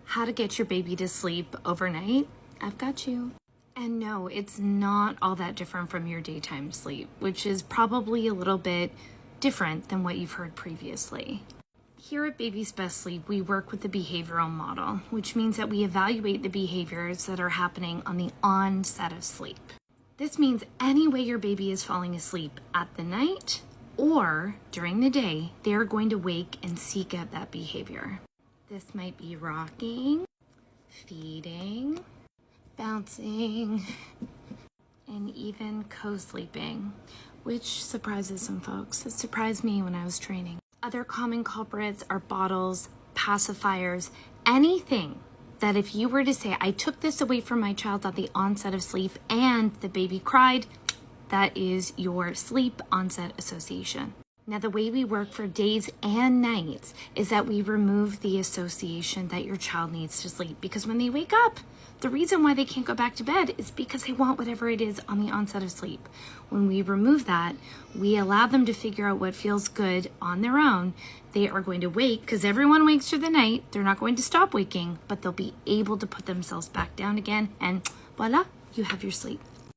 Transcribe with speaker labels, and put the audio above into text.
Speaker 1: how to get your baby to sleep overnight, I've got you. And no, it's not all that different from your daytime sleep, which is probably a little bit different than what you've heard previously. Here at Baby's Best Sleep, we work with the behavioral model, which means that we evaluate the behaviors that are happening on the onset of sleep. This means any way your baby is falling asleep at the night or during the day, they are going to wake and seek out that behavior. This might be rocking, feeding, bouncing, and even co-sleeping, which surprises some folks. It surprised me when I was training. Other common culprits are bottles, pacifiers, anything that if you were to say, I took this away from my child at the onset of sleep and the baby cried, that is your sleep onset association. Now, the way we work for days and nights is that we remove the association that your child needs to sleep, because when they wake up, the reason why they can't go back to bed is because they want whatever it is on the onset of sleep. When we remove that, we allow them to figure out what feels good on their own. They are going to wake, because everyone wakes through the night. They're not going to stop waking, but they'll be able to put themselves back down again, and voila, you have your sleep.